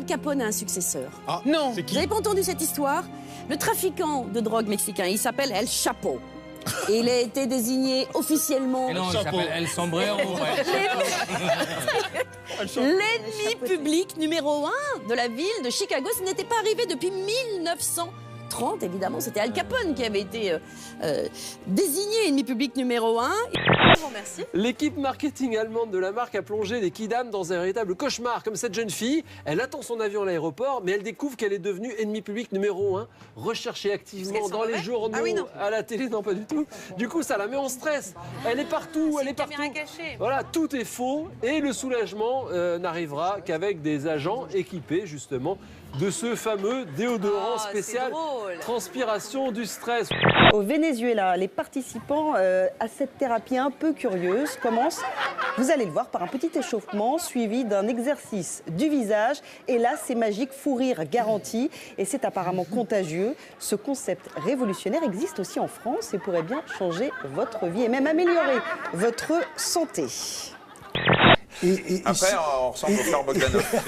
Al Capone a un successeur. Ah, non. Vous n'avez pas entendu cette histoire? Le trafiquant de drogue mexicain, il s'appelle El Chapo. Et il a été désigné officiellement... Et non, il s'appelle El Sombrero. L'ennemi public numéro 1 de la ville de Chicago. Ce n'était pas arrivé depuis 1930, évidemment. C'était Al Capone qui avait été désigné ennemi public numéro 1. Merci. L'équipe marketing allemande de la marque a plongé les Kidam dans un véritable cauchemar. Comme cette jeune fille, elle attend son avion à l'aéroport, mais elle découvre qu'elle est devenue ennemi public numéro 1, recherchée activement dans les journaux, à la télé, non pas du tout. Du coup, ça la met en stress. Elle est partout, elle est partout. Voilà, tout est faux et le soulagement n'arrivera qu'avec des agents équipés justement de ce fameux déodorant spécial transpiration du stress. Au Venezuela, les participants à cette thérapie un peu curieuse commencent, vous allez le voir, par un petit échauffement suivi d'un exercice du visage. Et là, c'est magique, fou rire garanti. Et c'est apparemment contagieux. Ce concept révolutionnaire existe aussi en France et pourrait bien changer votre vie et même améliorer votre santé. Après, on ressemble au frère Bogdanov.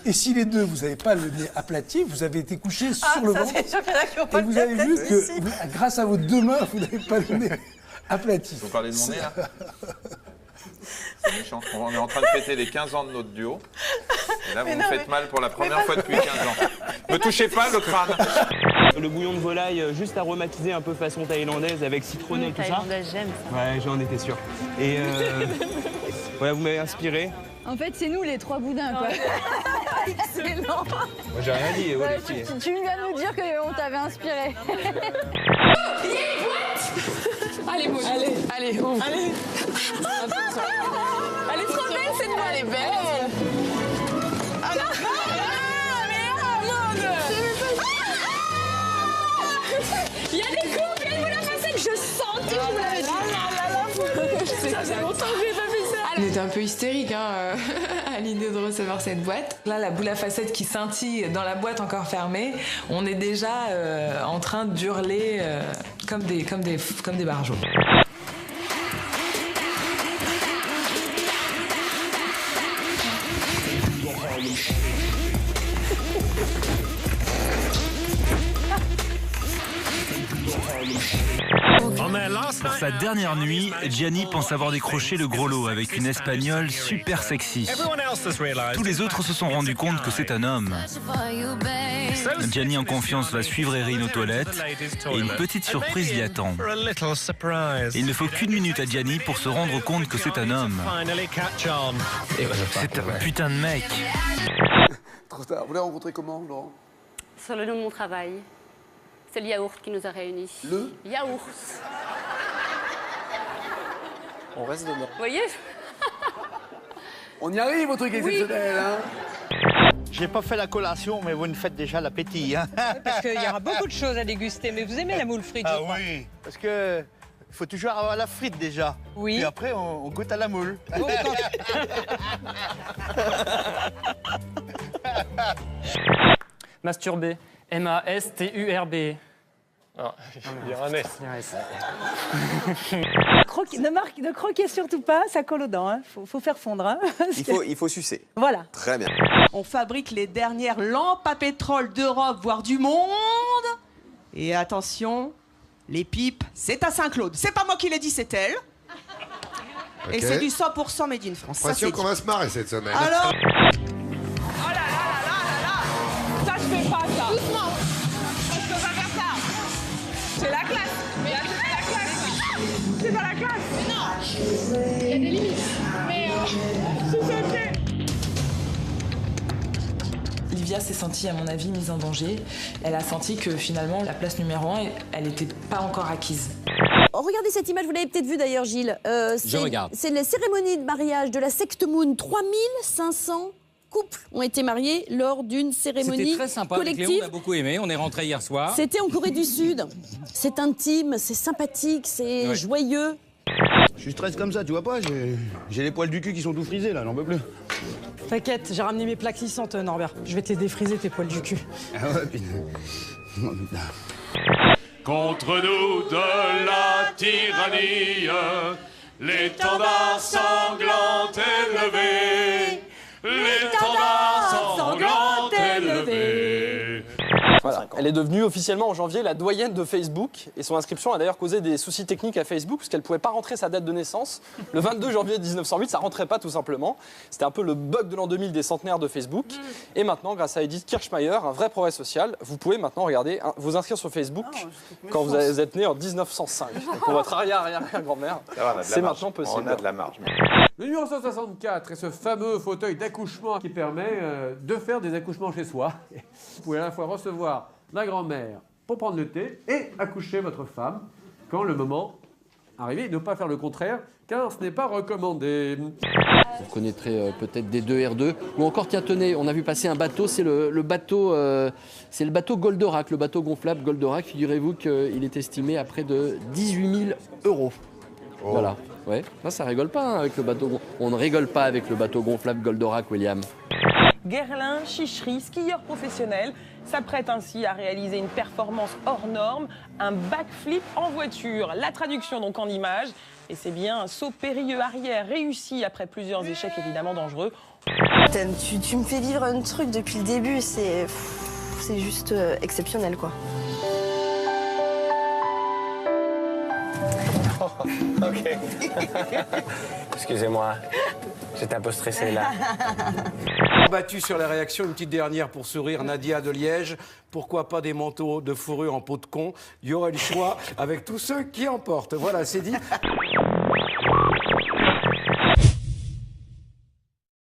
Et si les deux, vous n'avez pas le nez aplati, vous avez été couché sur le ventre. Et vous avez vu que, grâce à vos deux mains, vous n'avez pas le nez aplati. Vous parlez de mon nez, là? C'est méchant. On est en train de fêter les 15 ans de notre duo. Et là, vous me faites mal pour la première fois depuis 15 ans. Ne touchez pas le crâne. Le bouillon de volaille juste aromatisé un peu façon thaïlandaise avec citronné et tout ça. Thaïlandaise, j'aime ça. Ouais, j'en étais sûr. Et voilà, vous m'avez inspiré. En fait, c'est nous les trois boudins, quoi. Excellent. Moi, j'ai rien dit, ouais, les filles. Tu viens de nous dire qu'on t'avait inspiré. Allez, Maud. Allez, ouvre. Allez. Elle est trop belle, cette boîte. Elle est belle. Ah non, Maud. Il y a des coupes, il y a une boule à facettes, je sentais que je vous l'avais dit. Ça fait longtemps que j'ai pas fait ça. On était un peu hystérique à l'idée de recevoir cette boîte. Là, la boule à facettes qui scintille dans la boîte encore fermée, on est déjà en train d'hurler comme des barjots. Pour sa dernière nuit, Gianni pense avoir décroché le gros lot avec une Espagnole super sexy. Tous les autres se sont rendus compte que c'est un homme. Gianni en confiance va suivre Erin aux toilettes et une petite surprise l'y attend. Il ne faut qu'une minute à Gianni pour se rendre compte que c'est un homme. C'est un putain de mec. Trop tard. Vous l'avez rencontré comment, Laurent? Sur le nom de mon travail. C'est le yaourt qui nous a réunis. Le yaourt. On reste dedans. Vous voyez? On y arrive au truc exceptionnel, hein? J'ai pas fait la collation, mais vous me faites déjà l'appétit. Hein. Parce qu'il y aura beaucoup de choses à déguster, mais vous aimez la moule frite, je crois. Oui, parce que faut toujours avoir la frite déjà. Oui. Et après, on goûte à la moule. Oh, Masturber. M-A-S-T-U-R-B. Non, il y a un S. Ne croquez surtout pas, ça colle aux dents. Hein. Faut faire fondre. Hein, il faut sucer. Voilà. Très bien. On fabrique les dernières lampes à pétrole d'Europe, voire du monde. Et attention, les pipes, c'est à Saint-Claude. C'est pas moi qui l'ai dit, c'est elle. Okay. Et c'est du 100% made in France. Impression qu'on va se marrer cette semaine. Alors... Oh là là là là là là. Ça, je fais pas ça. Doucement. Je peux pas faire ça. C'est la classe. Mais c'est la classe. C'est pas la classe. Mais non. Il y a des limites. Mais c'est sauté. Livia s'est sentie, à mon avis, mise en danger. Elle a senti que finalement, la place numéro 1, elle n'était pas encore acquise. Oh, regardez cette image, vous l'avez peut-être vue d'ailleurs, Gilles. Je regarde. C'est les cérémonies de mariage de la secte Moon. 3500 couples ont été mariés lors d'une cérémonie C'était très sympa. collective. Cléon, on a beaucoup aimé. On est rentré hier soir. C'était en Corée du Sud. C'est intime, c'est sympathique, c'est joyeux. Je stresse comme ça, tu vois pas, j'ai les poils du cul qui sont tout frisés là, j'en peux plus. T'inquiète, j'ai ramené mes plaques lissantes, Norbert. Je vais te les défriser, tes poils du cul. Ah ouais, putain. Contre nous de la tyrannie, l'étendard sanglant est levé, l'étendard sanglant Elle est devenue officiellement en janvier la doyenne de Facebook. Et son inscription a d'ailleurs causé des soucis techniques à Facebook, puisqu'elle ne pouvait pas rentrer sa date de naissance. Le 22 janvier 1908, ça ne rentrait pas tout simplement. C'était un peu le bug de l'an 2000 des centenaires de Facebook. Et maintenant, grâce à Edith Kirchmeier, un vrai progrès social, vous pouvez maintenant regarder, vous inscrire sur Facebook quand vous êtes né en 1905. Donc pour votre arrière-grand-mère, c'est maintenant possible. On a de la marge. Le numéro 164 est ce fameux fauteuil d'accouchement qui permet de faire des accouchements chez soi. Vous pouvez à la fois recevoir la grand-mère pour prendre le thé et accoucher votre femme quand le moment arrive. Et ne pas faire le contraire, car ce n'est pas recommandé. Vous reconnaîtrez peut-être des 2R2. Ou encore, tiens, tenez, on a vu passer un bateau, c'est le bateau Goldorak, le bateau gonflable Goldorak. Figurez-vous qu'il est estimé à près de 18 000 €. Oh. Voilà. Ouais. Là, ça rigole pas hein, avec le bateau. On ne rigole pas avec le bateau gonflable Goldorak, William. Guerlain Chichery, skieur professionnel, s'apprête ainsi à réaliser une performance hors norme, un backflip en voiture. La traduction donc en images, et c'est bien un saut périlleux arrière réussi après plusieurs échecs évidemment dangereux. Tu me fais vivre un truc depuis le début, c'est juste exceptionnel quoi. Ok. Excusez-moi, j'étais un peu stressé là. Battu sur la réaction, une petite dernière pour sourire, Nadia de Liège. Pourquoi pas des manteaux de fourrure en peau de con? Il y aurait le choix avec tous ceux qui en portent. Voilà, c'est dit.